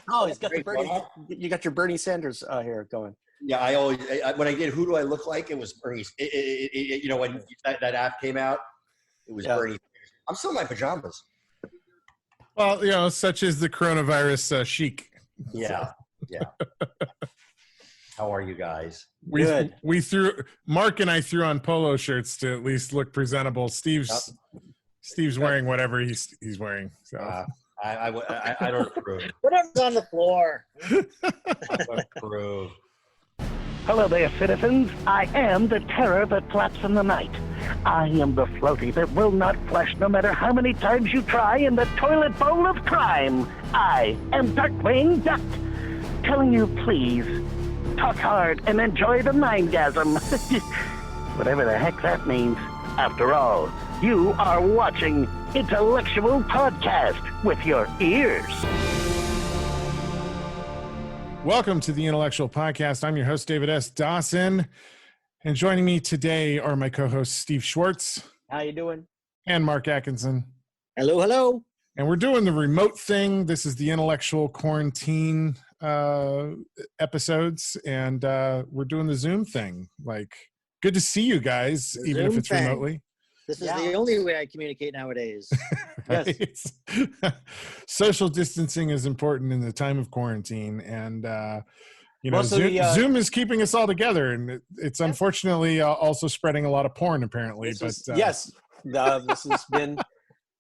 Oh, he's got the Bernie. You got your Bernie Sanders hair going. Yeah, I always when I did Who Do I Look Like? It was Bernie. You know, when that app came out, it was Bernie. I'm still in my pajamas. Well, you know, such is the coronavirus chic. Yeah, yeah. How are you guys? We threw Mark and I threw on polo shirts to at least look presentable. Steve's wearing whatever he's wearing. So I don't approve. Whatever's on the floor. I don't approve. Hello there, citizens. I am the terror that flaps in the night. I am the floaty that will not flush no matter how many times you try in the toilet bowl of crime. I am Darkwing Duck, telling you please, talk hard and enjoy the mindgasm. Whatever the heck that means. After all, you are watching Intellectual Podcast with your ears. Welcome to the Intellectual Podcast. I'm your host, David S. Dawson. And joining me today are my co-hosts, Steve Schwartz. How you doing? And Mark Atkinson. Hello, hello. And we're doing the remote thing. This is the Intellectual Quarantine episodes. And we're doing the Zoom thing. Like, good to see you guys, even if it's remotely. This is the only way I communicate nowadays. Yes. Social distancing is important in the time of quarantine. And, you know, Zoom is keeping us all together. And it's unfortunately also spreading a lot of porn, apparently. Yes, this has been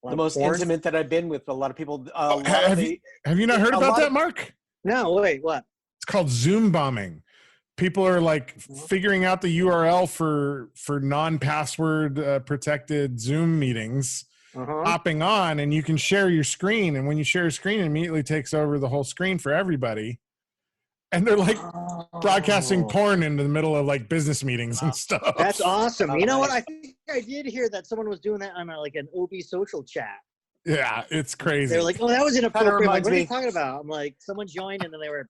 the most intimate that I've been with a lot of people. Have you not heard about that, Mark? No, wait, what? It's called Zoom bombing. People are like figuring out the URL for non-password protected Zoom meetings, hopping on, and you can share your screen. And when you share your screen, it immediately takes over the whole screen for everybody. And they're like broadcasting porn into the middle of like business meetings and stuff. That's awesome. You know what? I think I did hear that someone was doing that on like an OB social chat. Yeah, it's crazy. They're like, oh, that was inappropriate. Like, what are you talking about? I'm like, someone joined and then they were.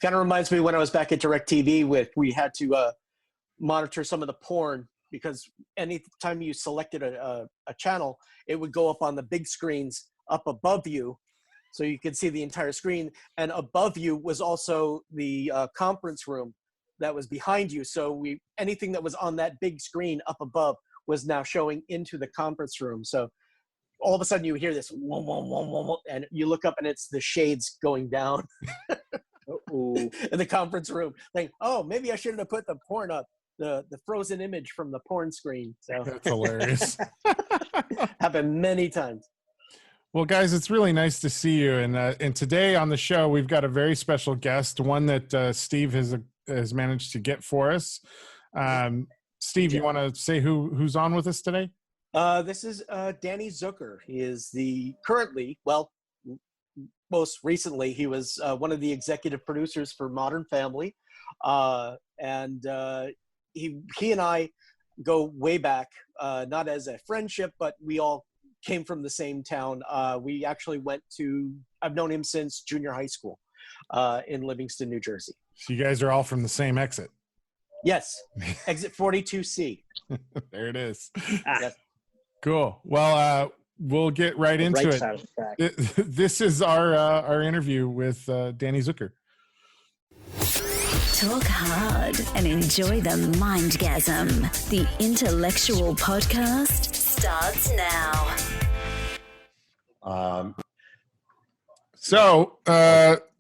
Kind of reminds me when I was back at DirecTV we had to monitor some of the porn because anytime you selected a channel, it would go up on the big screens up above you so you could see the entire screen. And above you was also the conference room that was behind you. So anything that was on that big screen up above was now showing into the conference room. So all of a sudden you hear this, whoa, whoa, whoa, whoa, whoa, and you look up and it's the shades going down. In the conference room, like, oh, maybe I shouldn't have put the porn up, the frozen image from the porn screen. So that's hilarious. Happened many times. Well, guys, it's really nice to see you. And today on the show, we've got a very special guest, one that Steve has managed to get for us. Steve, you want to say who's on with us today? This is Danny Zuker. He is most recently, he was one of the executive producers for Modern Family. And he and I go way back, not as a friendship, but we all came from the same town. We actually I've known him since junior high school in Livingston, New Jersey. So you guys are all from the same exit? Yes, exit 42C. There it is. Yes. Cool. Well, we'll get right into it. This is our interview with Danny Zuker. Talk hard and enjoy the mindgasm. The Intellectual Podcast starts now. So,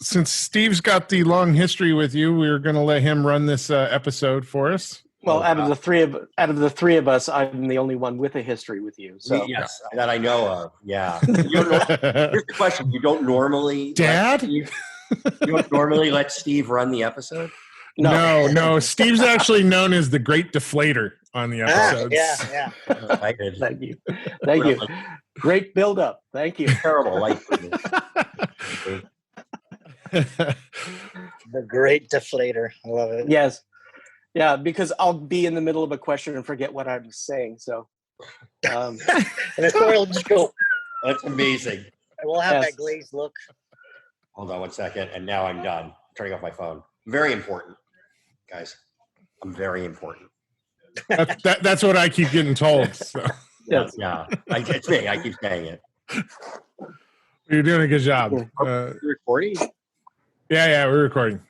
since Steve's got the long history with you, we're going to let him run this episode for us. Well, out of the three of us, I'm the only one with a history with you. So yes, that I know of. Yeah. Here's the question: you don't normally, you don't normally let Steve run the episode? No. Steve's actually known as the Great Deflator on the episodes. Yeah. Thank you. Great build up. Thank you. Terrible life. The Great Deflator. I love it. Yes. Yeah, because I'll be in the middle of a question and forget what I'm saying. So, and the story will just go. That's amazing. And we'll have that glazed look. Hold on 1 second, and now I'm done. Turning off my phone. Very important, guys. I'm very important. That's what I keep getting told. So. Yes. Yeah. It's me. I keep saying it. You're doing a good job. You're recording? Yeah, we're recording.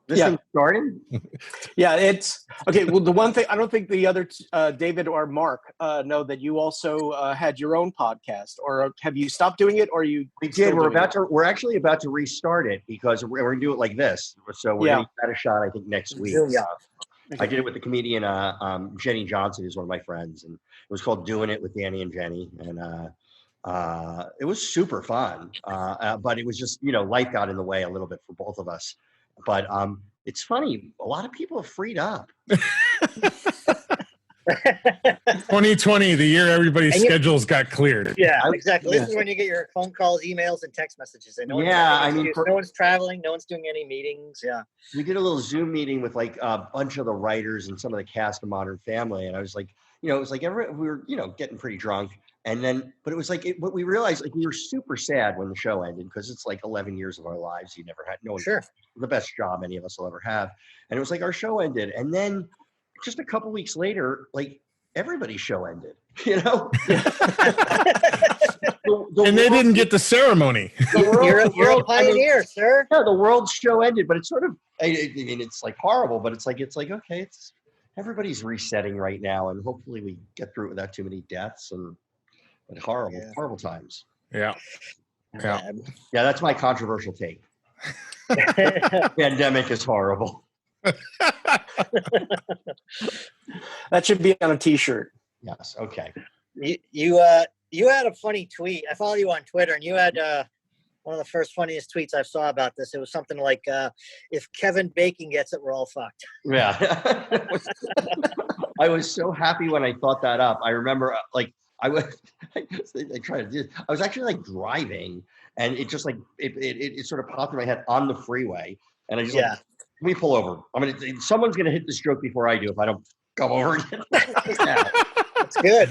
This thing started? Yeah, it's okay. Well, the one thing I don't think the other David or Mark know that you also had your own podcast, or have you stopped doing it, or you? We did. We're actually about to restart it because we're going to do it like this. So we're going to give that a shot. I think next week. Yeah. I did it with the comedian Jenny Johnson, who's one of my friends, and it was called "Doing It with Danny and Jenny," and it was super fun. But it was just life got in the way a little bit for both of us. But it's funny. A lot of people have freed up. 2020, the year everybody's schedules got cleared. Yeah, exactly. This is when you get your phone calls, emails, and text messages. And no one's traveling. No one's doing any meetings. Yeah. We did a little Zoom meeting with like a bunch of the writers and some of the cast of Modern Family. And I was like, it was like we were, getting pretty drunk. And then, but it was like, what we realized, like we were super sad when the show ended because it's like 11 years of our lives. You never had, the best job any of us will ever have. And it was like our show ended. And then just a couple weeks later, like everybody's show ended, and they didn't get the ceremony. You're a pioneer, sir. Yeah, the world's show ended, but it's sort of, I mean, it's like horrible, but it's like, okay, everybody's resetting right now. And hopefully we get through it without too many deaths and horrible times. Yeah. That's my controversial take. Pandemic is horrible. That should be on a T-shirt. Yes. Okay. You had a funny tweet. I follow you on Twitter, and you had one of the first funniest tweets I saw about this. It was something like, "If Kevin Bacon gets it, we're all fucked." Yeah. I was so happy when I thought that up. I remember, I was actually like driving, and it just like it sort of popped in my head on the freeway, and I just let me pull over. I mean, someone's gonna hit this joke before I do if I don't come over. That's good.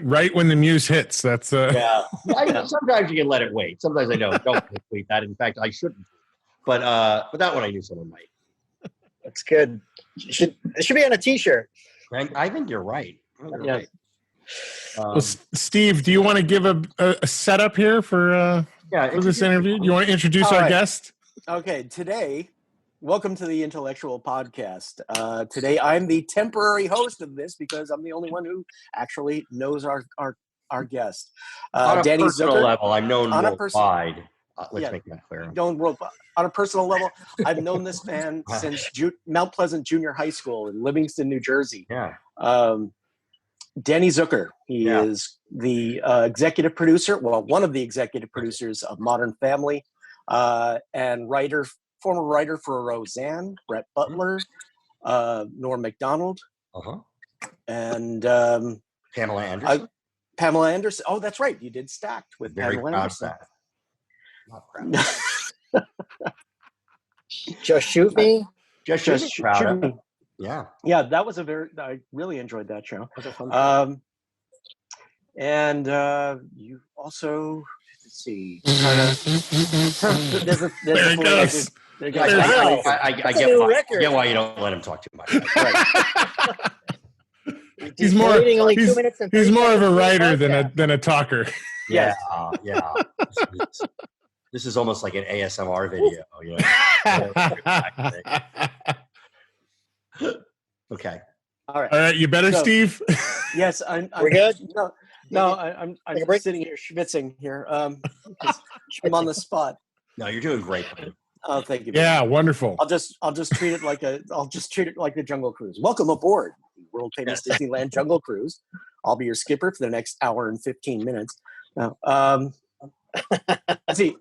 Right when the muse hits, that's sometimes you can let it wait. Sometimes I know don't wait that. In fact, I shouldn't. But that one I knew someone might. That's good. It should be on a T-shirt. I think you're right. Right. Well, Steve, do you want to give a setup here for this interview? Do you want to introduce our guest? Okay, today, welcome to the Intellectual Podcast. Today, I'm the temporary host of this because I'm the only one who actually knows our guest. On a Danny personal Zuker, level, I'm known worldwide. Let's make that clear. On a personal level, I've known this man since Mount Pleasant Junior High School in Livingston, New Jersey. Yeah. Danny Zuker. He is the executive producer, one of the executive producers of Modern Family, and former writer for Roseanne, Brett Butler, Norm Macdonald, and Pamela Anderson. Pamela Anderson. Oh, that's right. You did Stacked with Pamela Anderson. Not proud. Just shoot me. Just shoot me. Yeah, that was I really enjoyed that show. That was a fun and you also, let's see. There it goes. I get why you don't let him talk too much. Right. He's more of a writer than a talker. Yeah. This is almost like an ASMR video. Okay. All right. You better, Steve. Yes, We're good. No, I'm sitting here schwitzing here. I'm on the spot. No, you're doing great. Oh, thank you. Yeah, wonderful. I'll just treat it like the Jungle Cruise. Welcome aboard, world famous Disneyland Jungle Cruise. I'll be your skipper for the next hour and 15 minutes. Now, see.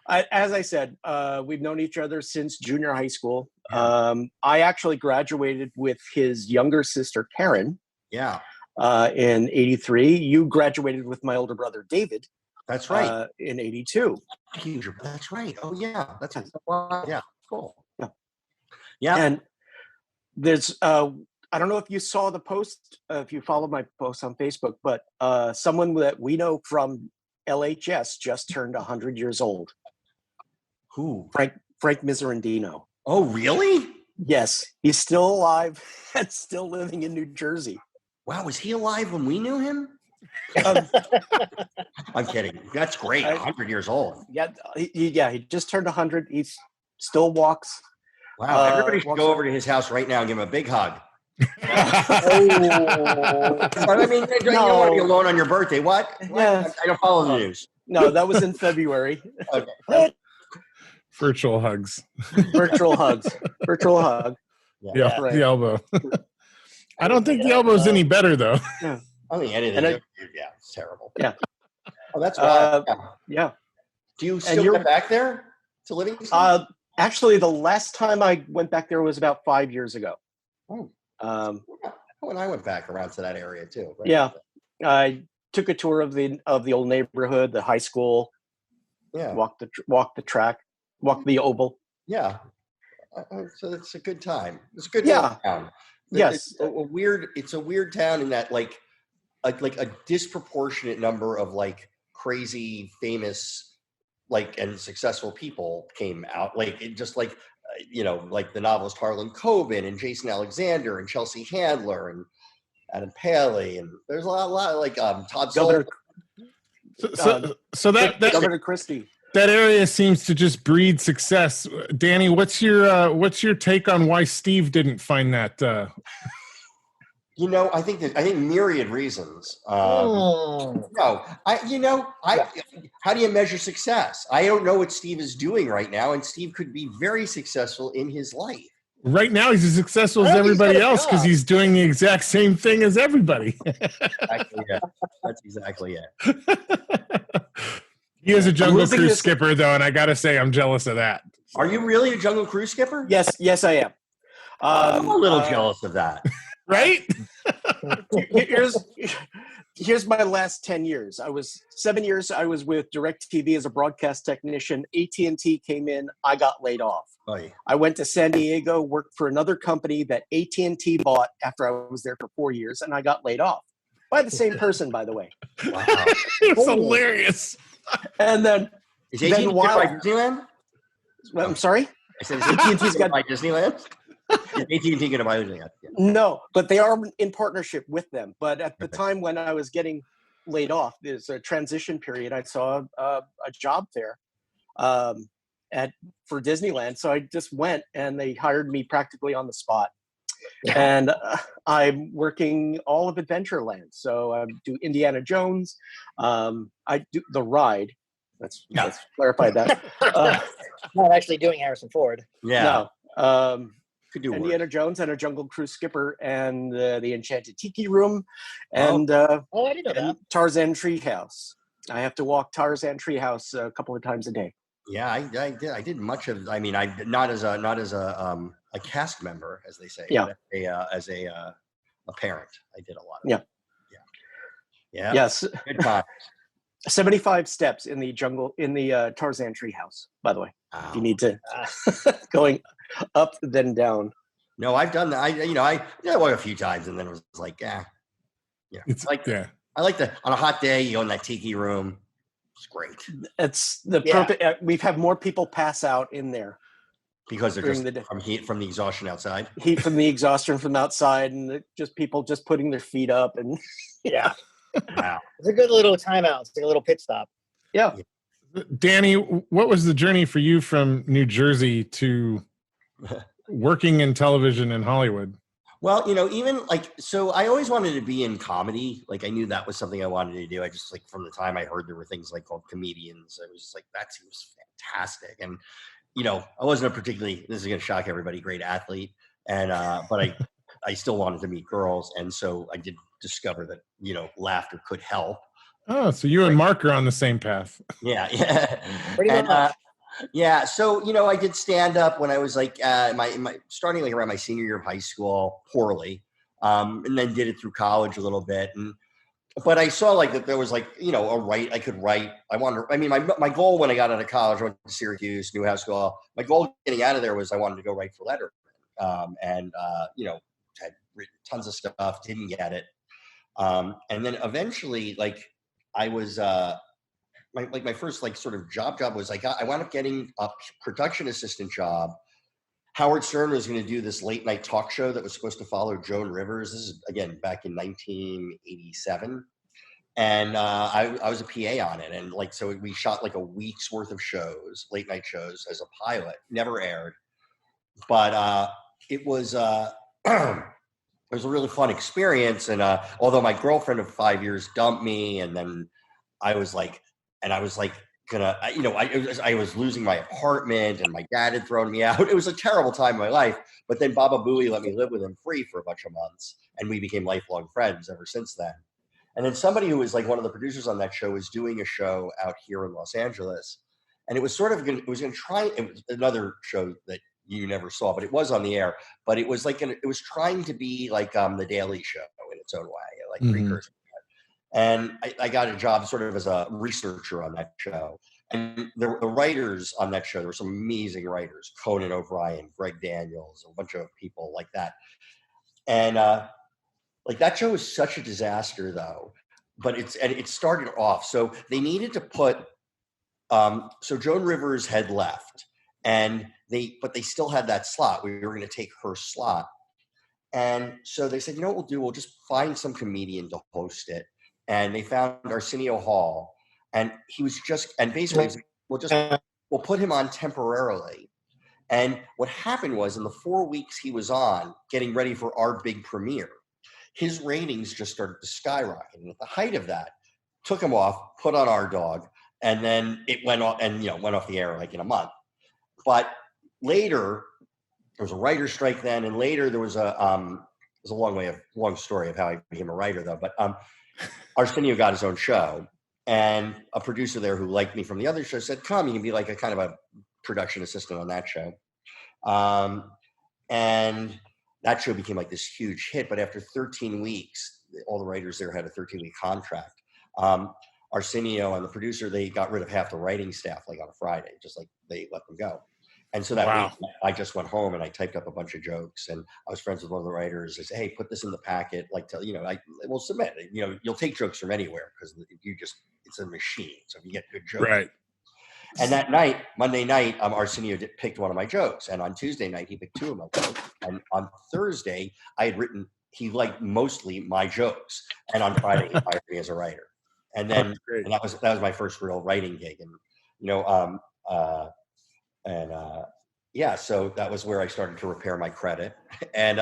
As I said, we've known each other since junior high school. I actually graduated with his younger sister, Karen. Yeah. In '83. You graduated with my older brother, David. That's right. In '82. That's right. Oh, yeah. That's cool. Yeah. And there's, I don't know if you saw the post, if you followed my post on Facebook, but someone that we know from LHS just turned 100 years old. Who? Frank Miserandino. Oh, really? Yes, he's still alive and still living in New Jersey. Wow, was he alive when we knew him? I'm kidding. That's great. 100 years old. Yeah, he just turned 100. He still walks. Wow. Everybody should go over to his house right now and give him a big hug. Oh. I mean, you don't want to be alone on your birthday. What? Yeah. I don't follow the news. No, that was in February. Okay. Virtual hugs. Virtual hugs. Virtual hug. Yeah, Right. the elbow. I don't think the elbow's any better though. I don't think anything. Yeah, it's terrible. Yeah. Oh, that's wild. Yeah. Do you still get back there to Livingston? Actually, the last time I went back there was about 5 years ago. Oh. When I went back around to that area too. Right? Yeah. I took a tour of the old neighborhood, the high school. Yeah. Walked the track, walked the oval. Yeah. So it's a good time. It's a good town. Yes. It's a weird town in that like a disproportionate number of like crazy famous and successful people came out. Like it just like like the novelist Harlan Coben and Jason Alexander and Chelsea Handler and Adam Paley, and there's a lot like Todd Sullivan. So that Governor Christie. That area seems to just breed success. Danny, what's your take on why Steve didn't find that? I think myriad reasons. How do you measure success? I don't know what Steve is doing right now, and Steve could be very successful in his life. Right now, he's as successful as everybody else because he's doing the exact same thing as everybody. Exactly, yeah. That's exactly it. He is a Jungle Cruise skipper, though, and I got to say, I'm jealous of that. Are you really a Jungle Cruise skipper? Yes, I am. I'm a little jealous of that. Right? Here's my last 10 years. 7 years. I was with DirecTV as a broadcast technician. AT&T came in. I got laid off. Oh, yeah. I went to San Diego, worked for another company that AT&T bought after I was there for 4 years, and I got laid off by the same person, by the way. Wow, it's hilarious. And then is AT&T by Disneyland? I'm sorry. I said, is AT&T got by Disneyland? Is AT&T going to buy Disneyland? Yeah. No, but they are in partnership with them. But at the time when I was getting laid off, there's a transition period. I saw a job there for Disneyland, so I just went, and they hired me practically on the spot. And I'm working all of Adventureland. So I do Indiana Jones. I do the ride. Let's clarify that. Not actually doing Harrison Ford. Yeah. No. Could do Indiana Jones and a Jungle Cruise skipper and the Enchanted Tiki Room and I didn't know that. Tarzan Treehouse. I have to walk Tarzan Treehouse a couple of times a day. Yeah, I did much of. I mean, I not as a cast member, as they say. Yeah. But as a parent, I did a lot. Yeah. Yes. Good time. 75 steps in the Tarzan Treehouse. By the way, Wow. you need to going up then down. No, I've done that. I did it a few times, and then it was like, It's like I like on a hot day, you go in that tiki room. It's great. It's the perfect. We've had more people pass out in there because they're just from heat from the exhaustion outside. Heat from the exhaustion from outside, and just people just putting their feet up and yeah. Wow. It's a good little timeout. It's like a little pit stop. Yeah. Danny, what was the journey for you from New Jersey to working in television in Hollywood? Well, even so I always wanted to be in comedy. Like, I knew that was something I wanted to do. I just from the time I heard there were things called comedians, I was just like, that seems fantastic. And, I wasn't a particularly, this is going to shock everybody, great athlete. And, but I still wanted to meet girls. And so I did discover that, laughter could help. Oh, so you and Mark are on the same path. Yeah. Pretty much. Yeah. So, I did stand up when I was like, starting like around my senior year of high school, poorly. And then did it through college a little bit. But I saw like that there was like, I could write. My goal when I got out of college, I went to Syracuse, Newhouse School. My goal getting out of there was I wanted to go write for Letterman. Had written tons of stuff, didn't get it. And then eventually, like I was, my first like sort of job was I wound up getting a production assistant job. Howard Stern was going to do this late night talk show that was supposed to follow Joan Rivers. This is again back in 1987. And I was a PA on it, and like so we shot like a week's worth of shows, late night shows as a pilot. Never aired, but it was it was a really fun experience. And although my girlfriend of 5 years dumped me, and then I was like I was losing my apartment, and my dad had thrown me out. It was a terrible time in my life. But then Baba Booey let me live with him free for a bunch of months, and we became lifelong friends ever since then. And then somebody who was like one of the producers on that show was doing a show out here in Los Angeles, and it was sort of it was another show that you never saw, but it was on the air. But it was like it was trying to be like the Daily Show in its own way, like precursor. And I got a job sort of as a researcher on that show. And the writers on that show, there were some amazing writers, Conan O'Brien, Greg Daniels, a bunch of people like that. And like that show was such a disaster though, but it started off. So they needed to put, so Joan Rivers had left, but they still had that slot. We were going to take her slot. And so they said, you know what we'll do? We'll just find some comedian to host it. And they found Arsenio Hall, and he was basically we'll put him on temporarily. And what happened was in the 4 weeks he was on getting ready for our big premiere, his ratings just started to skyrocket. And at the height of that, took him off, put on Our Dog, and then it went off and went off the air like in a month. But later there was a writer's strike then, and later there was a long story of how I became a writer though. But Arsenio got his own show, and a producer there who liked me from the other show said, come, you can be like a kind of a production assistant on that show. And that show became like this huge hit. But after 13 weeks, all the writers there had a 13-week contract. Arsenio and the producer, they got rid of half the writing staff like on a Friday, just like they let them go. And so that week, I just went home and I typed up a bunch of jokes, and I was friends with one of the writers. I said, hey, put this in the packet. Like, we'll submit it. You'll take jokes from anywhere because it's a machine. So if you get good jokes. Right. And that night, Monday night, Arsenio picked one of my jokes. And on Tuesday night, he picked two of my jokes. And on Thursday, he liked mostly my jokes. And on Friday, he hired me as a writer. And then, and that was my first real writing gig. And, so that was where I started to repair my credit. And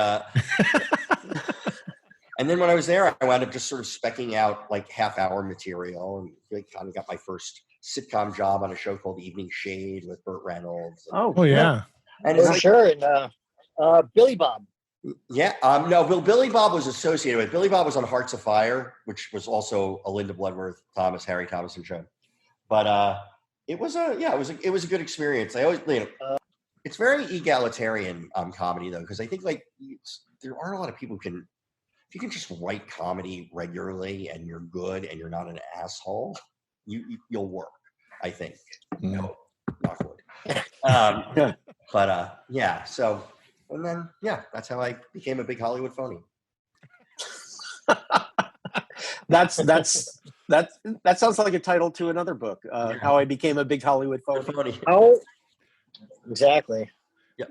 and then when I was there, I wound up just sort of specking out like half-hour material, and kind of got my first sitcom job on a show called Evening Shade with Burt Reynolds. Oh yeah. And and Billy Bob. Yeah, no, Billy Bob was associated with. Billy Bob was on Hearts of Fire, which was also a Linda Bloodworth, Harry Thomason show. But it was a good experience. I always, it's very egalitarian comedy though, because I think like there aren't a lot of people who can. If you can just write comedy regularly and you're good and you're not an asshole, you'll work. I think. No, knock wood. But yeah. So. And then, that's how I became a big Hollywood phony. That sounds like a title to another book. How I became a big Hollywood phony. Oh, exactly. Yeah.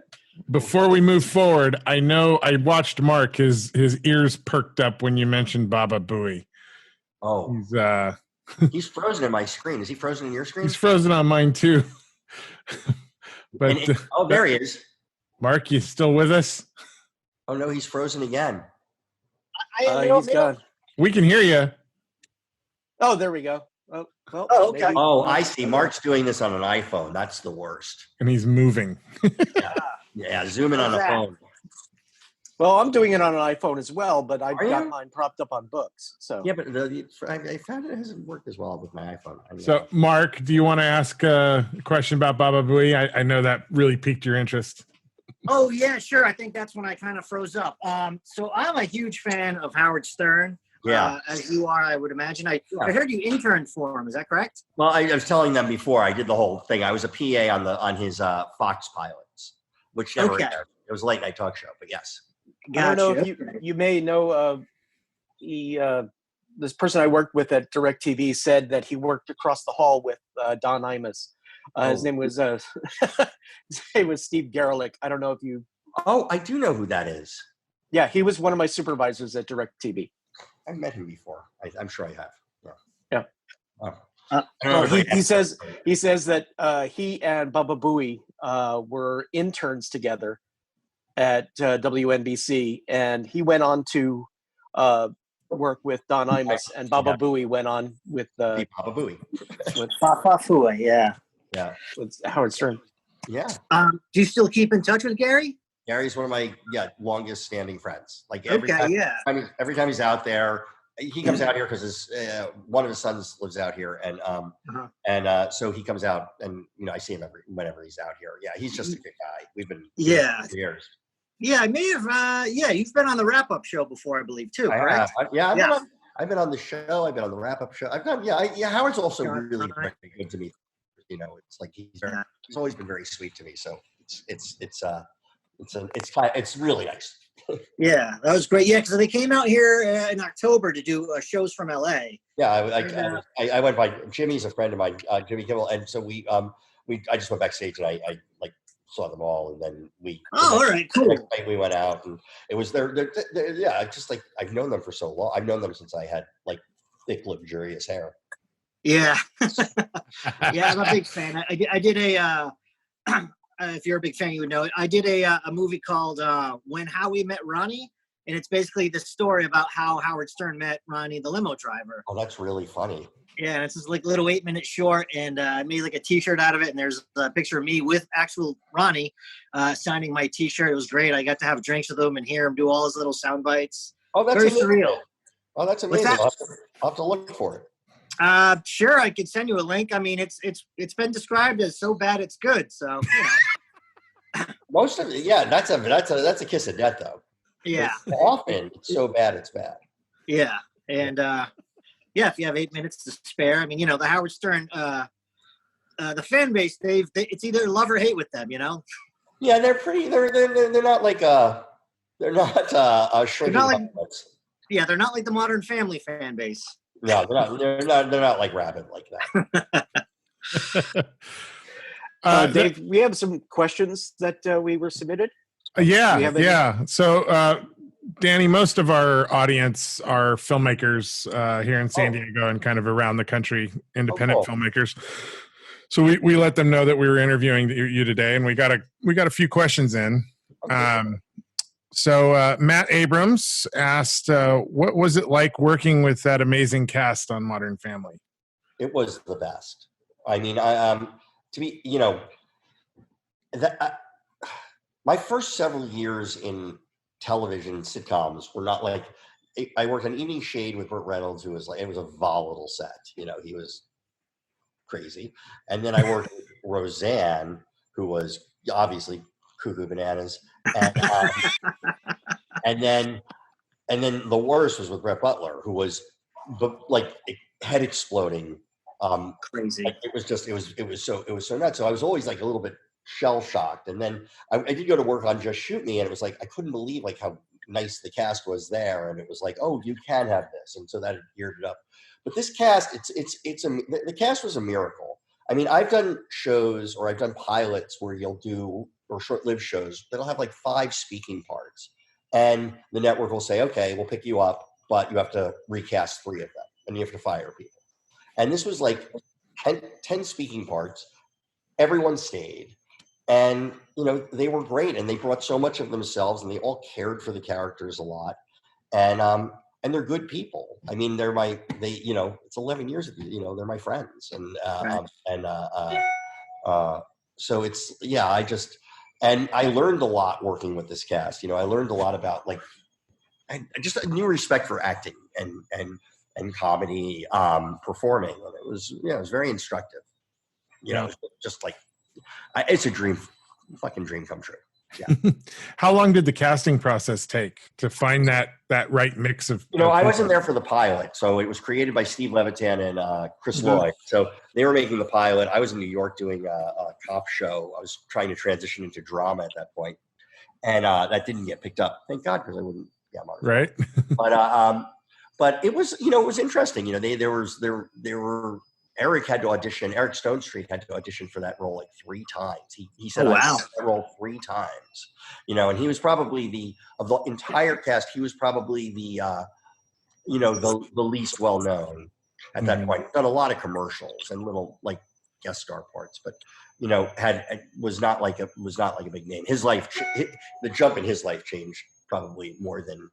Before we move forward, I know I watched Mark. His ears perked up when you mentioned Baba Booey. Oh, he's frozen in my screen. Is he frozen in your screen? He's frozen on mine too. But there he is. Mark, you still with us? Oh no, he's frozen again. He's gone. We can hear you. Oh, there we go. Oh, okay. Maybe. Oh, I see. Mark's doing this on an iPhone. That's the worst. And he's moving. Yeah, zooming on a phone. Well, I'm doing it on an iPhone as well, but I've got mine propped up on books. So yeah, but I found it hasn't worked as well with my iPhone. So, Mark, do you want to ask a question about Baba Booey? I know that really piqued your interest. Oh, yeah, sure. I think that's when I kind of froze up. So I'm a huge fan of Howard Stern. Yeah. As you are, I would imagine. I heard you interned for him. Is that correct? Well, I was telling them before. I did the whole thing. I was a PA on his Fox pilots, which never aired. It was a late night talk show, but yes. Gotcha. I don't know if you may know this person I worked with at DirecTV said that he worked across the hall with Don Imus. His name was Steve Garelick. I don't know if you. Oh, I do know who that is. Yeah, he was one of my supervisors at DirecTV. I've met him before. I'm sure I have. Yeah. Oh. I don't know if He says that he and Baba Booey were interns together at WNBC, and he went on to work with Don Imus, and Baba Booey went on with Baba Booey. with Fafafua, yeah. Yeah. with Howard Stern. Yeah. Do you still keep in touch with Gary? Gary's one of my longest standing friends. Like Okay, yeah. every time he's out there, he comes out here because his one of his sons lives out here, and so he comes out, and I see him whenever he's out here. Yeah, he's just a good guy. We've been for years. Yeah, I may have. You've been on the wrap up show before, I believe, too. Correct? I've been on the show. I've been on the wrap up show. I've done. Howard's also really very good to me. It's like he's always been very sweet to me. So it's really nice. Yeah, that was great. Yeah, because they came out here in October to do shows from LA. Yeah, I went by. Jimmy's a friend of mine, Jimmy Kimmel, and so I just went backstage and I saw them all, and then all right, cool. We went out, and it was yeah, just like I've known them for so long. I've known them since I had like thick, luxurious hair. Yeah, yeah, I'm a big fan. I did a. If you're a big fan, you would know it. I did a movie called When Howie Met Ronnie, and it's basically the story about how Howard Stern met Ronnie, the limo driver. Oh, that's really funny. Yeah, and it's this like little 8-minute short, and I made like a T-shirt out of it, and there's a picture of me with actual Ronnie signing my T-shirt. It was great. I got to have drinks with him and hear him do all his little sound bites. Oh, that's very amazing. surreal. Oh, that's amazing. I'll have to look for it. Sure, I could send you a link. I mean, it's been described as so bad it's good. So most of it, yeah, that's a kiss of death, though. Yeah, often it's so bad it's bad. Yeah, and if you have 8 minutes to spare, I mean, the Howard Stern, the fan base, it's either love or hate with them, Yeah, they're pretty. They're not like they're not shrinking. They're not like the Modern Family fan base. No, they're not like Rabbit like that. Dave, we have some questions that we were submitted. Yeah. So, Danny, most of our audience are filmmakers here in San Diego and kind of around the country, independent filmmakers. So we let them know that we were interviewing you today, and we got a few questions in. So Matt Abrams asked, what was it like working with that amazing cast on Modern Family? It was the best. I mean, to be, my first several years in television sitcoms were not like, I worked on Evening Shade with Burt Reynolds, who was like, it was a volatile set, he was crazy. And then I worked with Roseanne, who was obviously cuckoo bananas. And then the worst was with Brett Butler, who was like head exploding. Crazy. It was so nuts. So I was always like a little bit shell shocked. And then I did go to work on Just Shoot Me, and it was like I couldn't believe like how nice the cast was there, and it was like, oh, you can have this, and so that geared it up. But this cast, the cast was a miracle. I mean, I've done shows or I've done pilots where you'll do or short-lived shows that'll have like 5 speaking parts, and the network will say, okay, we'll pick you up, but you have to recast 3 of them, and you have to fire people. And this was like 10 speaking parts. Everyone stayed. And, they were great, and they brought so much of themselves, and they all cared for the characters a lot. And they're good people. I mean, it's 11 years, they're my friends. So it's, and I learned a lot working with this cast. I learned a lot about just a new respect for acting and comedy, performing. And it was very instructive. Just like, it's a fucking dream come true. Yeah. How long did the casting process take to find that right mix of? I wasn't there for the pilot, so it was created by Steve Levitan and Chris Lloyd. So they were making the pilot. I was in New York doing a cop show. I was trying to transition into drama at that point, and that didn't get picked up. Thank God, because I wouldn't. Yeah, right. But it was, it was interesting. There were. Eric Stone Street had to audition for that role like 3 times. He said, I did that role 3 times, and he was probably of the entire cast, he was probably the least well known. at that point. Done a lot of commercials and little like guest star parts, but you know, was not like a big name. His life, the jump in his life changed probably more than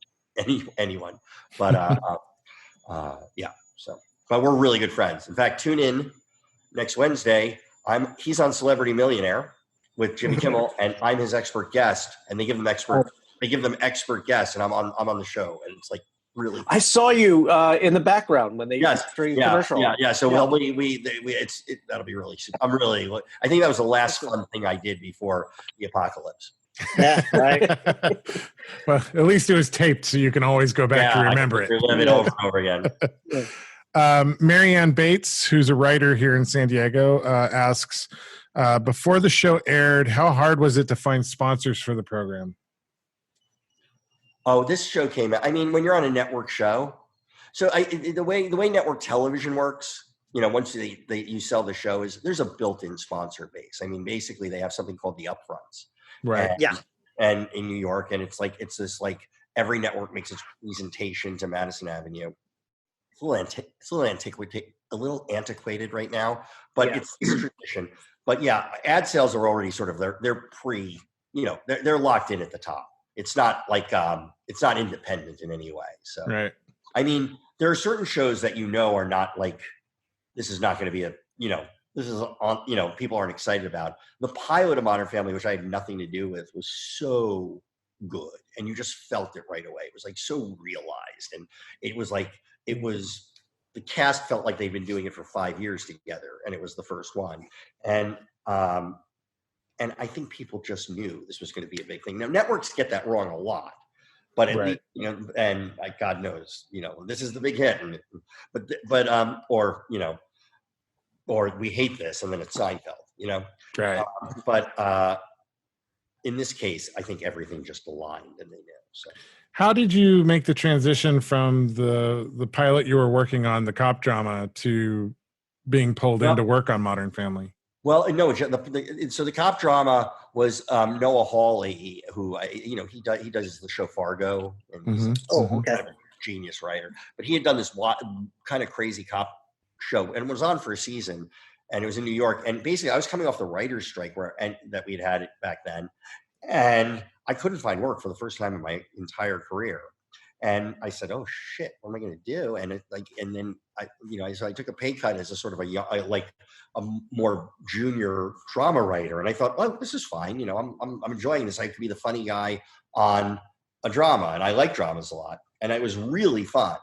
anyone. But yeah. So, but we're really good friends. In fact, tune in next Wednesday. He's on Celebrity Millionaire with Jimmy Kimmel, and I'm his expert guest. And they give them expert guests, and I'm on the show, and it's like really. I saw you in the background when they during the commercial. Yeah. So that'll be really. I think that was the last fun thing I did before the apocalypse. Yeah, right. Well, at least it was taped, so you can always go back to remember it. Relive it over and over again. Marianne Bates, who's a writer here in San Diego, asks, before the show aired, how hard was it to find sponsors for the program? Oh, this show came out. I mean, when you're on a network show, so the way network television works, you know, once you sell the show, is there's a built-in sponsor base. I mean, basically, they have something called the upfronts. Right. And in New York, and it's this every network makes its presentation to Madison Avenue. It's a little antiquated right now, but it's tradition. But yeah, ad sales are already sort of they're they're locked in at the top. It's not like it's not independent in any way. So right. I mean, there are certain shows that are not like, this is not going to be this is on, people aren't excited about. The pilot of Modern Family, which I had nothing to do with, was so good. And you just felt it right away. It was like so realized. And the cast felt like they'd been doing it for 5 years together. And it was the first one. And I think people just knew this was going to be a big thing. Now, networks get that wrong a lot. But at least, and God knows, this is the big hit. Or we hate this, and then it's Seinfeld, Right. But in this case, I think everything just aligned, and they knew. So, how did you make the transition from the pilot you were working on, the cop drama, to being pulled in to work on Modern Family? Well, no. So the cop drama was Noah Hawley, who he does the show Fargo, and genius writer. But he had done this kind of crazy cop show, and was on for a season, and it was in New York. And basically, I was coming off the writer's strike that we'd had it back then, and I couldn't find work for the first time in my entire career. And I said, "Oh shit, what am I going to do?" And then I took a pay cut as a sort of a more junior drama writer, and I thought, "Oh, this is fine. I'm enjoying this. I could be the funny guy on a drama, and I like dramas a lot, and it was really fun."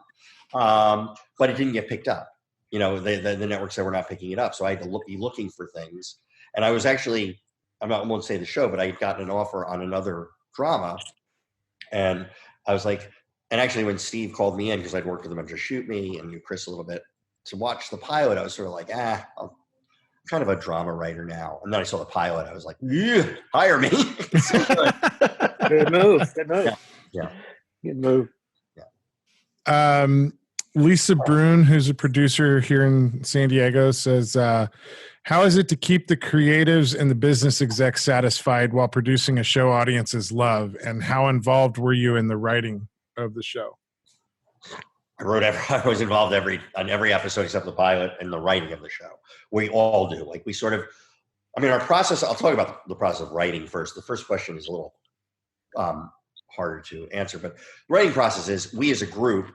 But it didn't get picked up. The network said we're not picking it up, so I had to be looking for things. And I was actually, I won't say the show, but I had gotten an offer on another drama, and I was like. And actually, when Steve called me in, because I'd worked with him on Just Shoot Me and knew Chris a little bit, to watch the pilot, I was sort of like, I'm kind of a drama writer now. And then I saw the pilot, I was like, yeah, hire me. So Good move. Yeah. Good move. Yeah. Lisa Brune, who's a producer here in San Diego, says, how is it to keep the creatives and the business execs satisfied while producing a show audiences love? And how involved were you in the writing of the show? I was involved on every episode except the pilot and the writing of the show. We all do. Like we sort of, our process, I'll talk about the process of writing first. The first question is a little harder to answer, but the writing process is we as a group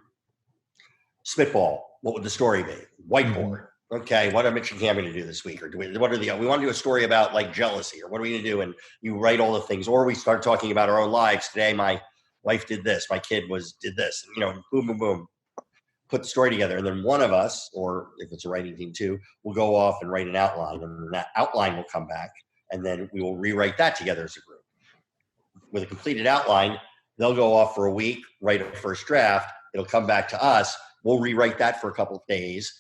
spitball. What would the story be? Whiteboard. Okay, what are Mitch and Cam going to do this week? Or we want to do a story about like jealousy, or what are we going to do? And you write all the things, or we start talking about our own lives. Today, my wife did this, my kid did this, and boom, boom, boom, put the story together. And then one of us, or if it's a writing team too, will go off and write an outline, and that outline will come back, and then we will rewrite that together as a group. With a completed outline, they'll go off for a week, write a first draft, it'll come back to us, we'll rewrite that for a couple of days,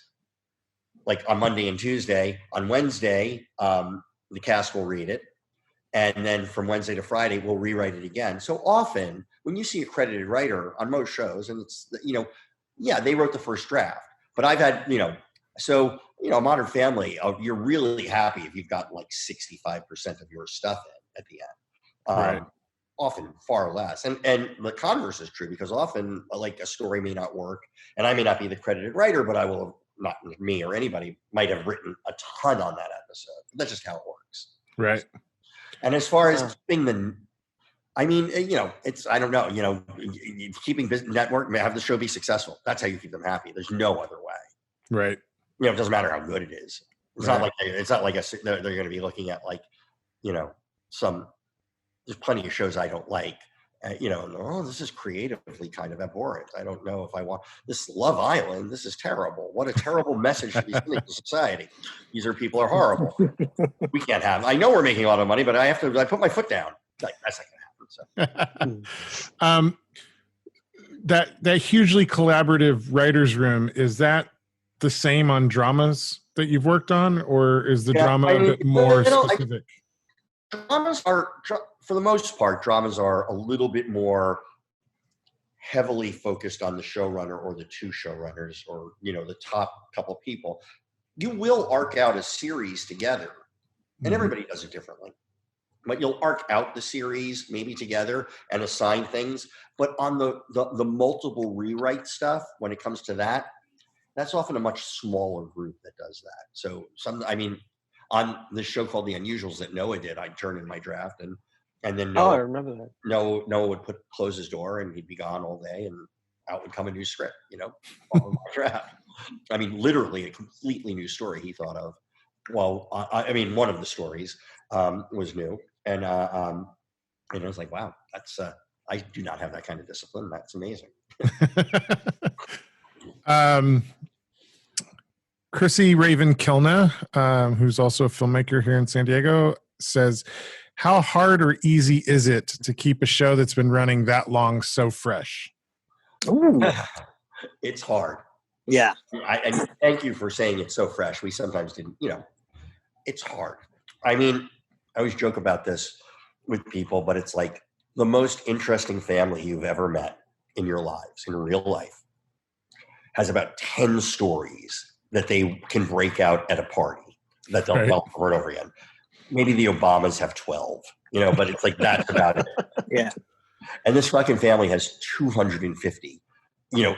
like on Monday and Tuesday. On Wednesday, the cast will read it. And then from Wednesday to Friday, we'll rewrite it again. So often when you see a credited writer on most shows, and it's, they wrote the first draft, but I've had, Modern Family, you're really happy if you've got like 65% of your stuff in at the end. Right. Often far less. And the converse is true, because often like a story may not work, and I may not be the credited writer, but I will have not me or anybody, might have written a ton on that episode. That's just how it works. Right. And as far as keeping I don't know, keeping business network, have the show be successful. That's how you keep them happy. There's no other way. Right. It doesn't matter how good it is. It's not like they're going to be looking at there's plenty of shows I don't like, this is creatively kind of abhorrent. I don't know if I want this Love Island. This is terrible. What a terrible message to be sending to society. People are horrible. We can't have, I know we're making a lot of money, but I put my foot down. Like, that's not going to happen. So. That hugely collaborative writer's room, is that the same on dramas that you've worked on, or is the drama a bit more specific? Dramas are, for the most part, a little bit more heavily focused on the showrunner or the two showrunners or, the top couple of people. You will arc out a series together, and everybody does it differently. But you'll arc out the series maybe together and assign things. But on the multiple rewrite stuff, when it comes to that, that's often a much smaller group that does that. So on this show called The Unusuals that Noah did, I'd turn in my draft and then Noah, I remember that. Noah would close his door and he'd be gone all day, and out would come a new script, off of my draft. Literally a completely new story he thought of. Well, one of the stories was new, and I was like, wow, that's I do not have that kind of discipline. That's amazing. Chrissy Raven Kilna, who's also a filmmaker here in San Diego, says, how hard or easy is it to keep a show that's been running that long so fresh? Ooh. It's hard. Yeah. And thank you for saying it's so fresh. We sometimes didn't, it's hard. I always joke about this with people, but it's like the most interesting family you've ever met in your lives, in real life, has about 10 stories that they can break out at a party that they'll tell over and over again. Maybe the Obamas have 12, but it's like, that's about it. Yeah. And this fucking family has 250,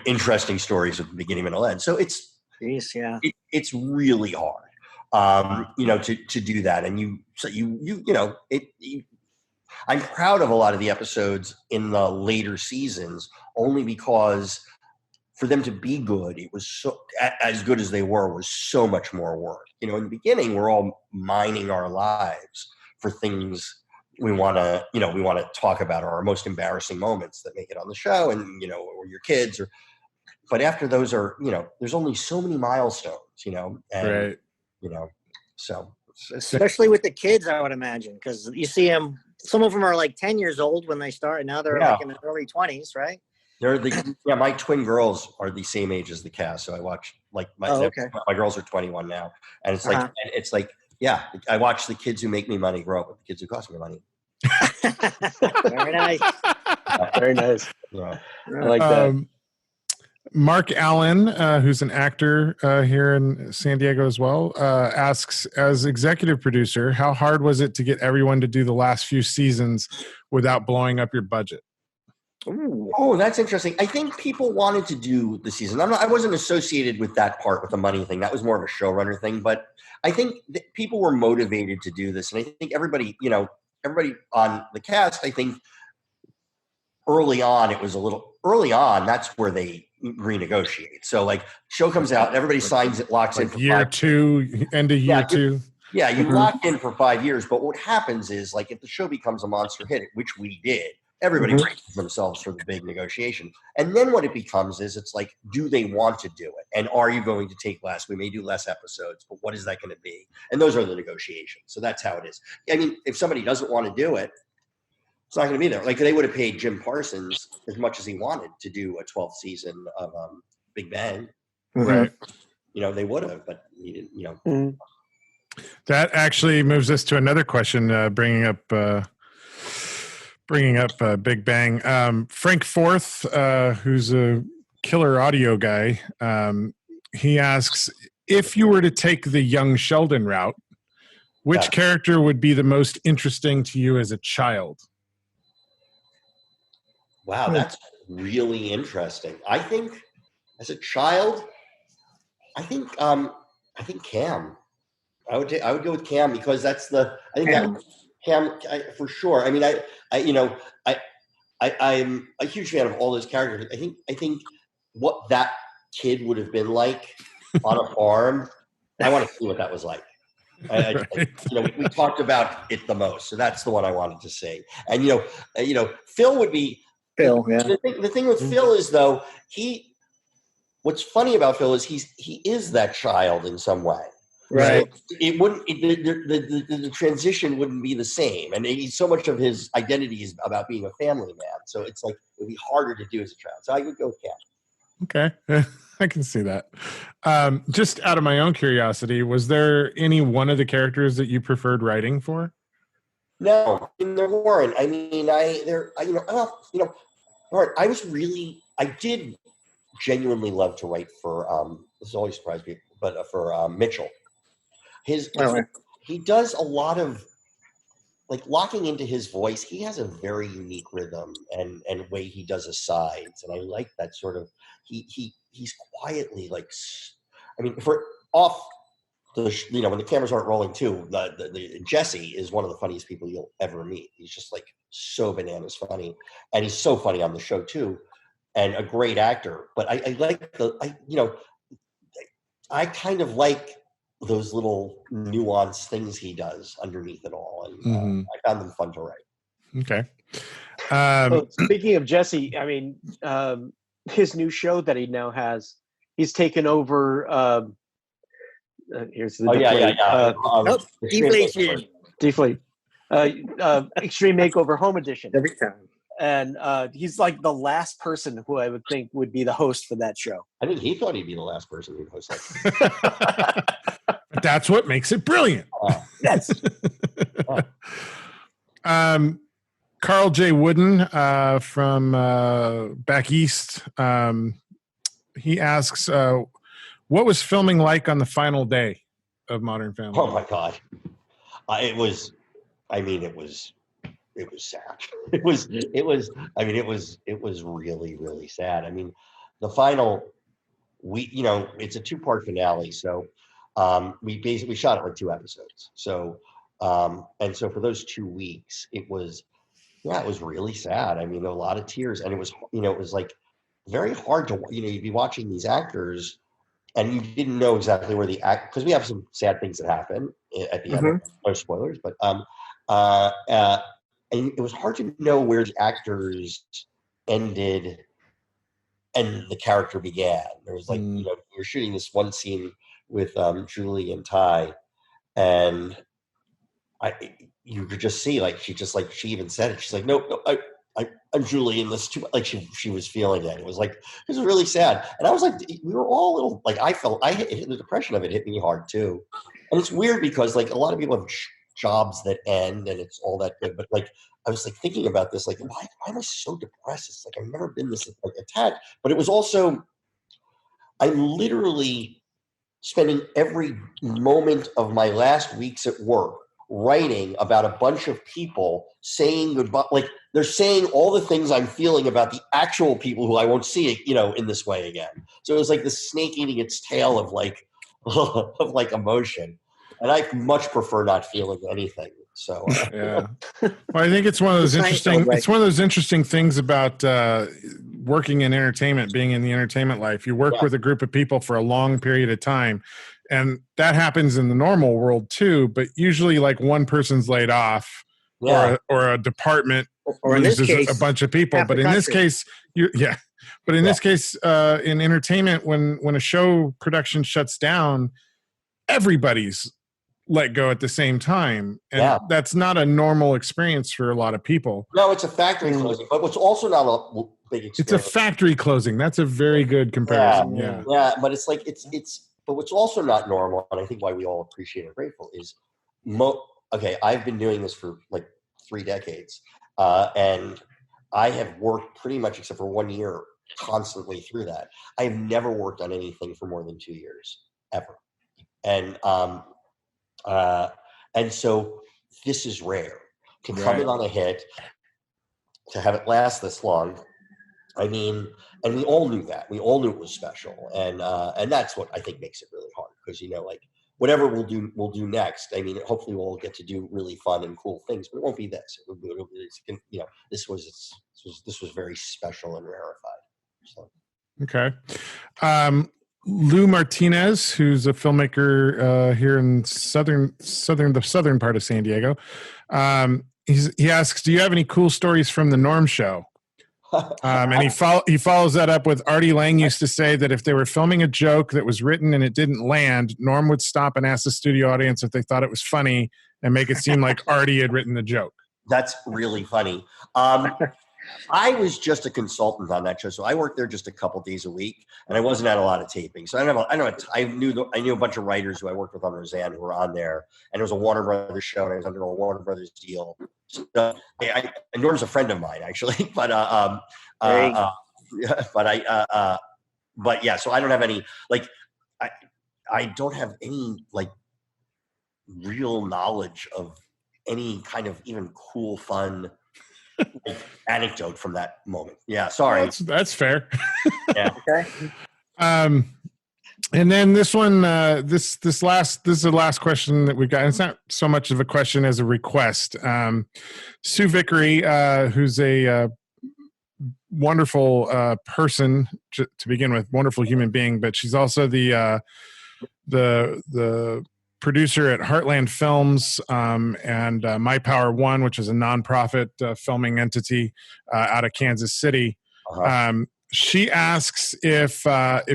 interesting stories at the beginning and the end. So it's really hard, to do that. And I'm proud of a lot of the episodes in the later seasons, only because for them to be good, it was so as good as they were was so much more work. In the beginning, we're all mining our lives for things we want to talk about, or our most embarrassing moments that make it on the show, and or your kids, but after those are, there's only so many milestones, and so especially with the kids, I would imagine, because you see them. Some of them are like 10 years old when they start, and now they're like in their early 20s, right? My twin girls are the same age as the cast, so I watch my girls are 21 now, and it's like I watch the kids who make me money grow up with the kids who cost me money. Very nice. Very nice. Yeah. I like that. Mark Allen, who's an actor here in San Diego as well, asks, as executive producer, how hard was it to get everyone to do the last few seasons without blowing up your budget? Ooh. Oh, that's interesting. I think people wanted to do the season. I wasn't associated with that part, with the money thing. That was more of a showrunner thing. But I think that people were motivated to do this, and I think everybody on the cast, I think early on, that's where they renegotiate. So like, show comes out, everybody signs it, locks in for year 2, end of year 2. Yeah, you lock in for 5 years. But what happens is, like, if the show becomes a monster hit, which we did, everybody braces themselves for the big negotiation. And then what it becomes is, it's like, do they want to do it? And are you going to take less? We may do less episodes, but what is that going to be? And those are the negotiations. So that's how it is. If somebody doesn't want to do it, it's not going to be there. Like, they would have paid Jim Parsons as much as he wanted to do a 12th season of Big Bang. Right. They would have, but he didn't, That actually moves us to another question, bringing up Big Bang. Frank Forth, who's a killer audio guy, he asks, if you were to take the young Sheldon route, which character would be the most interesting to you as a child? Wow, that's really interesting. I think as a child, I think Cam. I would go with Cam because that's the Cam for sure. I mean, I'm a huge fan of all those characters. I think what that kid would have been like on a farm. I want to see what that was like. We talked about it the most, so that's the one I wanted to see. And Phil would be Phil. Yeah. The thing with Phil is though what's funny about Phil is he is that child in some way. Right. So it wouldn't the transition wouldn't be the same, and so much of his identity is about being a family man. So it's like it'd be harder to do as a child. So I would go with Cam. Okay. I can see that. Just out of my own curiosity, was there any one of the characters that you preferred writing for? No, there weren't. I mean, I did genuinely love to write for, this always surprised me, but for Mitchell. He does a lot of, like, locking into his voice. He has a very unique rhythm and way he does his sides. And I like that sort of, he's quietly like, I mean, for off the, when the cameras aren't rolling too, the Jesse is one of the funniest people you'll ever meet. He's just like so bananas funny. And he's so funny on the show too. And a great actor. But I like I kind of like those little nuanced things he does underneath it all. And I found them fun to write. Okay. Speaking of Jesse, I mean, his new show that he now has, he's taken over. Here's the deflation. Deflate. Extreme Makeover Home Edition. Every time. And he's like the last person who I would think would be the host for that show. I think he thought he'd be the last person who'd host that. That's what makes it brilliant. Yes. Carl J. Wooden from back east. He asks, what was filming like on the final day of Modern Family? Oh my God. It was sad. It was really, really sad. I mean, the final it's a 2-part finale. So we shot it like 2 episodes. So, and so for those 2 weeks, it was really sad. I mean, a lot of tears, and it was like very hard to, you'd be watching these actors and you didn't know exactly where because we have some sad things that happen at the end. No spoilers, but, and it was hard to know where the actors ended and the character began. There was like, we were shooting this one scene with Julie and Ty, and you could just see, like, she even said it. She's like, no, I'm Julie in this too. Like she was feeling it. It was really sad. And I was like, we were all a little, like, the depression of it hit me hard too. And it's weird because like a lot of people have jobs that end and it's all that good. But like, I was like thinking about this, like, why am I so depressed? It's like, I've never been this like attacked, but it was also, I'm literally spending every moment of my last weeks at work writing about a bunch of people saying goodbye. Like, they're saying all the things I'm feeling about the actual people who I won't see, in this way again. So it was like the snake eating its tail of like, of like emotion. And I much prefer not feeling anything. So yeah. Well, I think it's one of those interesting. It's one of those interesting things about working in entertainment, being in the entertainment life. You work with a group of people for a long period of time, and that happens in the normal world too. But usually, like, one person's laid off, or a department or loses in this case, a bunch of people. But in this case, But in this case, in entertainment, when a show production shuts down, everybody's let go at the same time, and that's not a normal experience for a lot of people. No, it's a factory closing, but what's also not a big experience. It's a factory closing. That's a very good comparison. Yeah, but it's like but what's also not normal, and I think why we all appreciate and are grateful is, I've been doing this for like 3 decades, and I have worked pretty much, except for 1 year, constantly through that. I've never worked on anything for more than 2 years ever, and so this is rare to come in on a hit, to have it last this long, I mean, and we all knew that. We all knew it was special, and that's what I think makes it really hard, because like whatever we'll do next. I mean, hopefully we'll get to do really fun and cool things, but it won't be this. This was very special and rarefied. So. Okay. Lou Martinez, who's a filmmaker here in the southern part of San Diego. He asks, do you have any cool stories from the Norm Show? And he follows that up with, Artie Lang used to say that if they were filming a joke that was written and it didn't land, Norm would stop and ask the studio audience if they thought it was funny and make it seem like Artie had written the joke. That's really funny. I was just a consultant on that show, so I worked there just a couple days a week, and I wasn't at a lot of taping. So I knew a bunch of writers who I worked with on Roseanne who were on there, and it was a Warner Brothers show, and I was under a Warner Brothers deal. So and Norm's a friend of mine, actually, but yeah. So I don't have any I don't have any real knowledge of any kind of even cool, fun anecdote from that moment. Yeah, sorry. That's fair. Yeah. Okay. And then this one, this is the last question that we've got. It's not so much of a question as a request. Sue Vickery, who's a wonderful person to begin with, wonderful human being, but she's also the producer at Heartland Films and My Power One, which is a nonprofit filming entity out of Kansas City. Uh-huh. She asks if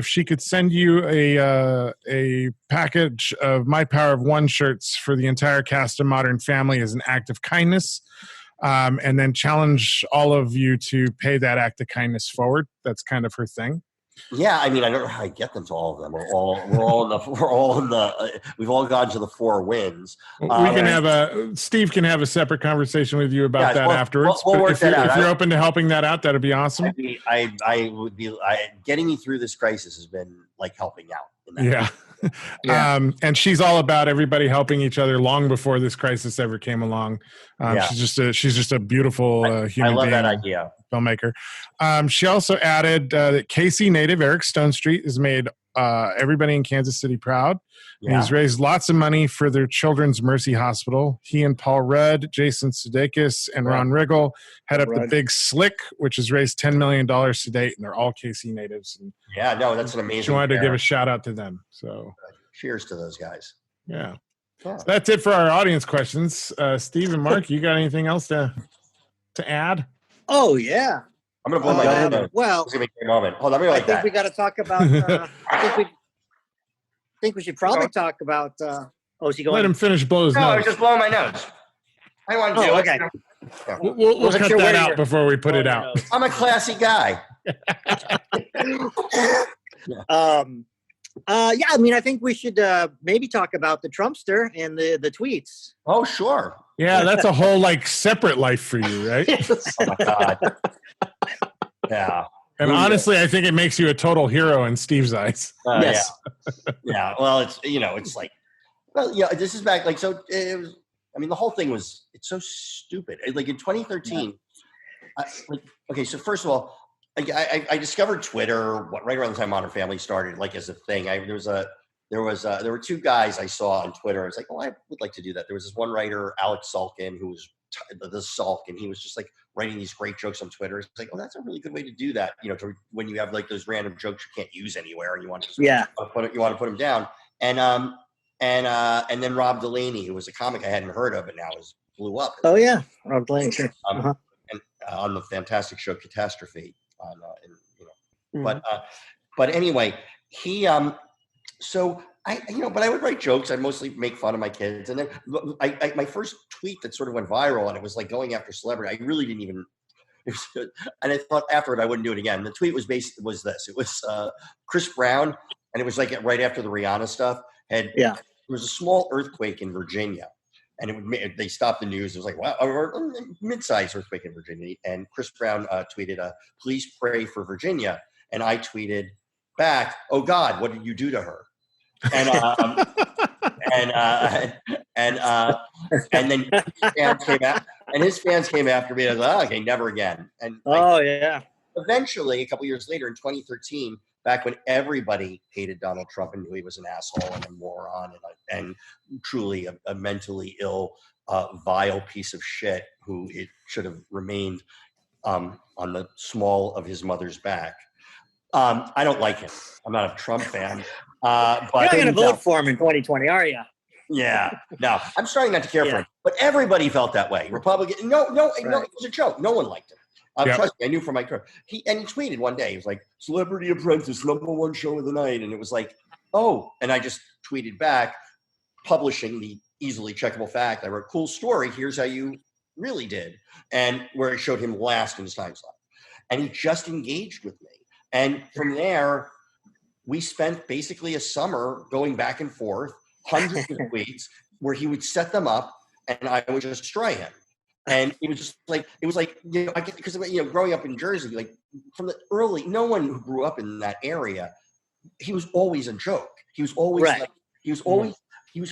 she could send you a package of My Power of One shirts for the entire cast of Modern Family as an act of kindness, and then challenge all of you to pay that act of kindness forward. That's kind of her thing. Yeah, I mean, I don't know how I get them to all of them. We've all gone to the 4 wins. We can have Steve can have a separate conversation with you about that afterwards. We'll work that out. If you're open to helping that out, that'd be awesome. I would be getting me through this crisis has been like helping out. In that Yeah. Yeah. And she's all about everybody helping each other long before this crisis ever came along. She's just a beautiful human being. I love that idea. Filmmaker. She also added that KC native Eric Stone Street has made everybody in Kansas City proud. Yeah. He's raised lots of money for their Children's Mercy Hospital. He and Paul Rudd, Jason Sudeikis, and Ron Riggle head up the Big Slick, which has raised $10 million to date, and they're all KC natives. And that's an amazing. She wanted to give a shout out to them. So cheers to those guys. Yeah. So that's it for our audience questions. Steve and Mark, you got anything else to add? Oh yeah. I'm gonna blow my nose. Well, it's gonna be a great moment. Hold on, I think we got to talk about. I think we should probably talk about. Is he going? Let him finish blow his nose. No, I was just blowing my nose. I want to. Oh, okay. We'll cut that out before we put it out. I'm a classy guy. I mean, I think we should maybe talk about the Trumpster and the tweets. Oh, sure. Yeah, that's a whole separate life for you, right? Oh my God. Yeah. And honestly, I think it makes you a total hero in Steve's eyes. Yes. Yeah. Well, it's this is back so it was. I mean, the whole thing was it's so stupid. In 2013. Okay, so first of all, I discovered Twitter right around the time Modern Family started, as a thing. There were 2 guys I saw on Twitter. I was like, I would like to do that. There was this one writer, Alex Sulkin, who was the Sulk, and he was just writing these great jokes on Twitter. It's like, that's a really good way to do that. When you have those random jokes you can't use anywhere, and you want to put them down. And then Rob Delaney, who was a comic I hadn't heard of, but now blew up. Oh yeah, Rob Delaney. Sure. And on the fantastic show Catastrophe. But anyway, he so but I would write jokes. I'd mostly make fun of my kids, and then my first tweet that sort of went viral, and it was going after celebrity. I really didn't even. And I thought afterward I wouldn't do it again. The tweet was this. It was Chris Brown, and it was right after the Rihanna stuff. There was a small earthquake in Virginia. And they stopped the news. It was wow, a mid-sized earthquake in Virginia. And Chris Brown tweeted, "Please pray for Virginia." And I tweeted back, "Oh God, what did you do to her?" And then his fans came after me. And I was like, "Okay, never again." And eventually, a couple years later in 2013, back when everybody hated Donald Trump and knew he was an asshole and a moron and truly a mentally ill, vile piece of shit who it should have remained on the small of his mother's back. I don't like him. I'm not a Trump fan. But You're not going to vote for him in 2020, are you? Yeah, no, I'm starting not to care for him. But everybody felt that way. Republican, no, it was a joke. No one liked him. Trust me, I knew from my career. He tweeted one day, he was like, "Celebrity Apprentice, #1 show of the night," and it was like, oh, and I just tweeted back, publishing the easily checkable fact. I wrote, "Cool story. Here's how you really did," and where I showed him last in his time slot, and he just engaged with me, and from there, we spent basically a summer going back and forth, hundreds of tweets, where he would set them up, and I would just destroy him. And it was just like, you know, I get, because, you know, growing up in Jersey, like from the early, no one who grew up in that area, he was always a joke. He was always like, he was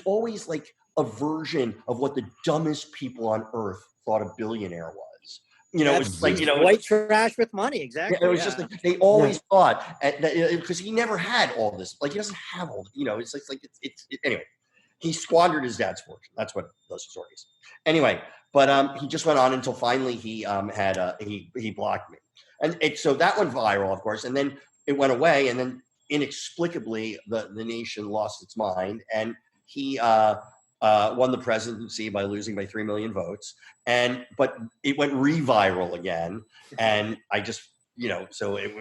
always like a version of what the dumbest people on earth thought a billionaire was. You know, it was like, you know, white trash with money. Exactly. It was just like, they always thought because he never had all this, like he doesn't have all, you know, it's like, anyway, he squandered his dad's fortune. That's what those stories. Anyway. But he just went on until finally he he blocked me, and so that went viral, of course, and then it went away, and then inexplicably the nation lost its mind, and he won the presidency by losing by 3 million votes, but it went re-viral again, and I just, you know,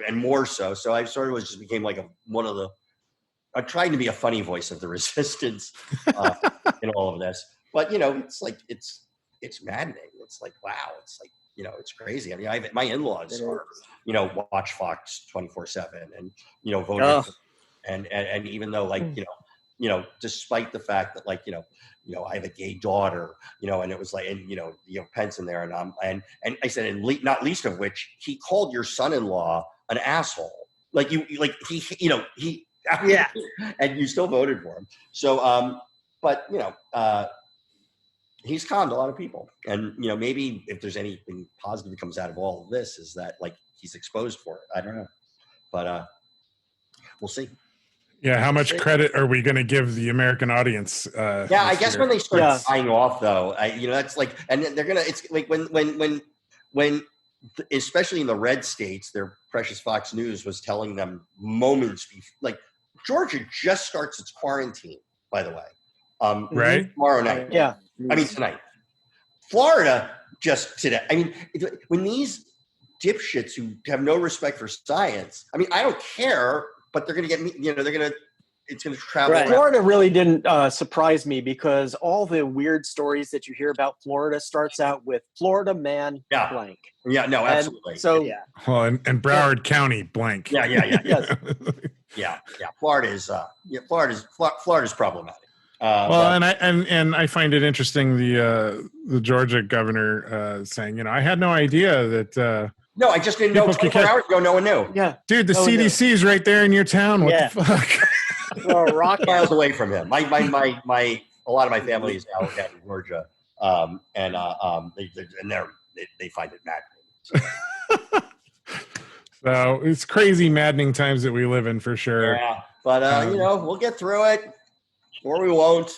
and more so I sort of just became like I'm trying to be a funny voice of the resistance in all of this, but you know, it's maddening. It's like, wow. It's like, you know, it's crazy. I mean, my in-laws are, you know, watch Fox 24/7 and, you know, vote. And even though, like, you know, despite the fact that, like, you know, I have a gay daughter, you know, and it was like, and, you know, Pence in there, and I said, and not least of which, he called your son-in-law an asshole. Like he, and you still voted for him. So, but, you know, he's conned a lot of people, and you know, maybe if there's anything positive that comes out of all of this, is that like he's exposed for it. I don't know, but we'll see. Yeah, how much credit are we going to give the American audience? I guess when they start dying off, though, you know, that's like, and they're gonna. It's like when, especially in the red states, their precious Fox News was telling them moments before, like Georgia just starts its quarantine, by the way. Right. Tomorrow night. Yeah. I mean, tonight. Florida just today. I mean, when these dipshits who have no respect for science, I mean, I don't care, but they're going to get me, you know, it's going to travel. Right. Florida really didn't surprise me, because all the weird stories that you hear about Florida starts out with Florida man blank. Yeah, no, absolutely. And so, well, and Broward County blank. Yeah. Yes. Yeah. Florida's problematic. Well, and I find it interesting the Georgia governor saying, you know, I had no idea that. No, I just didn't know. 24 hours ago, no one knew. Yeah, dude, the CDC is right there in your town. What the fuck? Well, rock miles away from him. A lot of my family is now in Georgia, and they find it maddening. So it's crazy, maddening times that we live in, for sure. Yeah, but you know, we'll get through it. Or we won't.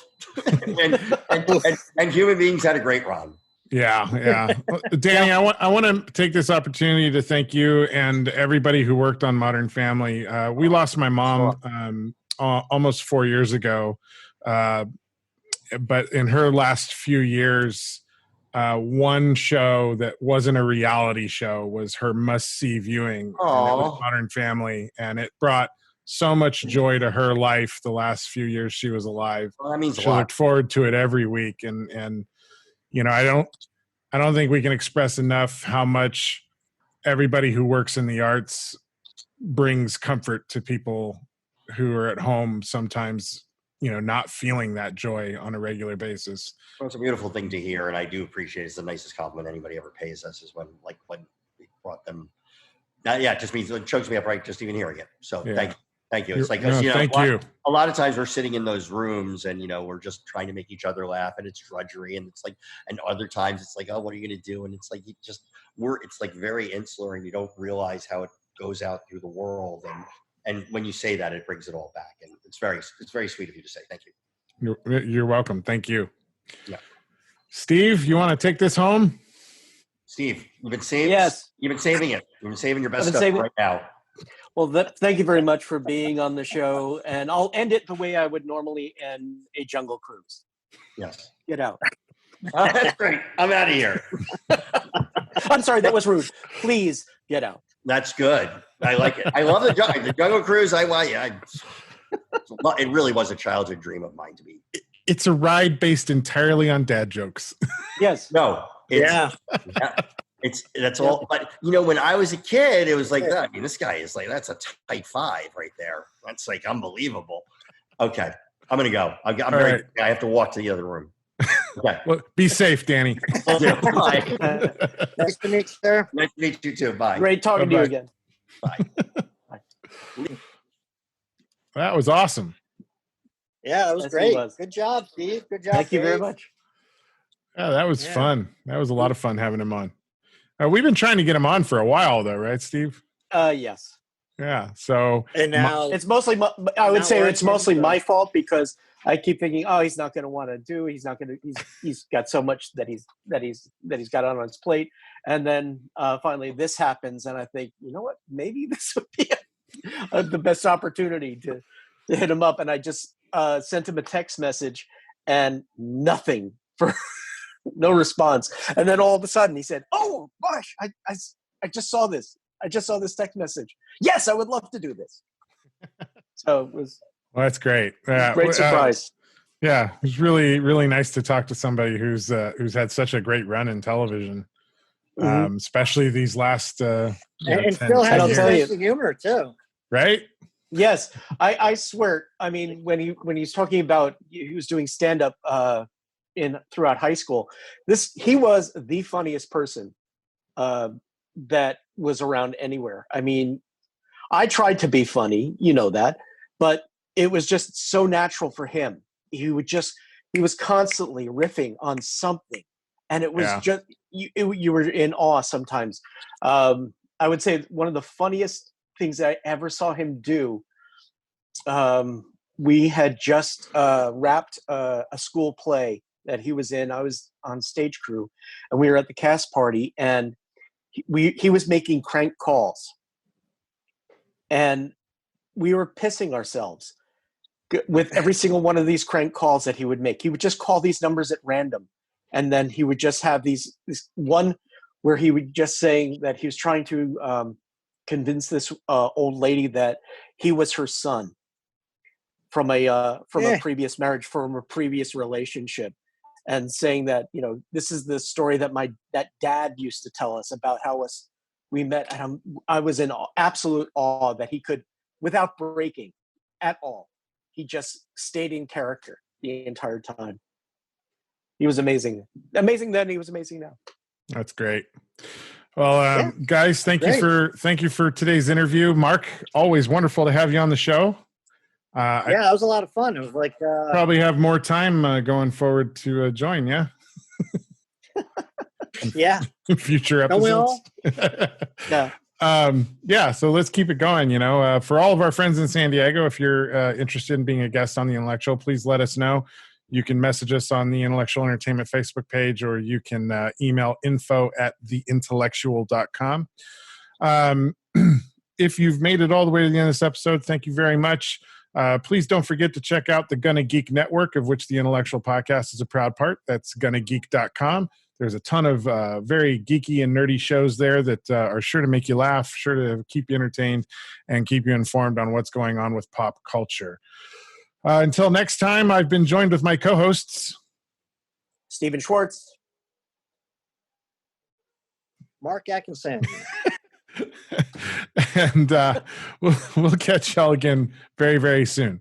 and human beings had a great run. Yeah. Danny, I want to take this opportunity to thank you and everybody who worked on Modern Family. We lost my mom almost 4 years ago, but in her last few years, one show that wasn't a reality show was her must-see viewing. And it was Modern Family, and it brought so much joy to her life the last few years she was alive. Well, that means she looked forward to it every week, and you know, I don't think we can express enough how much everybody who works in the arts brings comfort to people who are at home sometimes, you know, not feeling that joy on a regular basis. Well, it's a beautiful thing to hear, and I do appreciate it. It's the nicest compliment anybody ever pays us is when we brought them. It just means it chokes me up right just even hearing it. So thank Thank you. It's like, No, thank you. A lot of times we're sitting in those rooms and, we're just trying to make each other laugh and it's drudgery. And it's like, and other times it's like, oh, what are you going to do? And it's like, it's like very insular and you don't realize how it goes out through the world. And when you say that, it brings it all back. And it's very sweet of you to say. Thank you. You're welcome. Thank you. Yeah. Steve, you want to take this home? Steve, you've been saving. Yes. You've been saving it. You've been saving your best stuff saving- right now. Well, thank you very much for being on the show. And I'll end it the way I would normally end a jungle cruise. Yes. Get out. That's great. I'm out of here. I'm sorry, that was rude. Please get out. That's good. I like it. I love the jungle cruise. It really was a childhood dream of mine to be. It's a ride based entirely on dad jokes. Yes. No. That's all. But when I was a kid, it was like that. I mean, this guy is like, that's a type 5 right there. That's like unbelievable. Okay. I'm going to go. I have to walk to the other room. Okay. Well, be safe, Danny. Bye. Nice to meet you, sir. Nice to meet you too. Bye. Great talking to you again. Bye. That was awesome. Yeah, that was Yes, he great. was. Good job, Steve. Good job. Thank you very Dave. much. Yeah, that was fun. That was a lot of fun having him on. We've been trying to get him on for a while, though, right, Steve? Yes. Yeah. So And now It's mostly, I would Not say it's working, mostly so- my fault because I keep thinking, oh, he's not going to want to do. He's not going to. He's got so much that he's got on his plate, and then finally this happens, and I think, you know what? Maybe this would be the best opportunity to hit him up. And I just sent him a text message, and nothing for no response. And then all of a sudden he said, "Oh gosh, I just saw this. I just saw this text message. Yes, I would love to do this." So it was. well, that's great. Great surprise. Yeah, it was really, really nice to talk to somebody who's had such a great run in television, especially these last and 10, still 10 has a years. sense of humor too. Right? Yes, I swear. I mean, when he's talking about he was doing stand up throughout high school, he was the funniest person that was around anywhere. I mean, I tried to be funny, you know that, but it was just so natural for him. He was constantly riffing on something, and it was just you were in awe sometimes. I would say one of the funniest things I ever saw him do. We had just wrapped a school play that he was in. I was on stage crew, and we were at the cast party, and he was making crank calls, and we were pissing ourselves with every single one of these crank calls that he would make. He would just call these numbers at random, and then he would just have this one where he would just saying that he was trying to convince this old lady that he was her son from a previous marriage, from a previous relationship, and saying that, this is the story that dad used to tell us about how we met. And I was in absolute awe that he could, without breaking at all, he just stayed in character the entire time. He was amazing. Amazing then, he was amazing now. That's great. Well, guys, thank you for today's interview. Mark, always wonderful to have you on the show. That was a lot of fun. It was like probably have more time going forward to join. Yeah. Yeah. Future Don't we episodes. all? Yeah. So let's keep it going. For all of our friends in San Diego, if you're interested in being a guest on The Intellectual, please let us know. You can message us on the Intellectual Entertainment Facebook page, or you can email info@theintellectual.com. If you've made it all the way to the end of this episode, thank you very much. Please don't forget to check out the Gonna Geek Network, of which the Intellectual Podcast is a proud part. That's gonnageek.com. There's a ton of very geeky and nerdy shows there that are sure to make you laugh, sure to keep you entertained, and keep you informed on what's going on with pop culture. Until next time, I've been joined with my co-hosts, Stephen Schwartz. Mark Atkinson. and we'll catch y'all again very, very soon.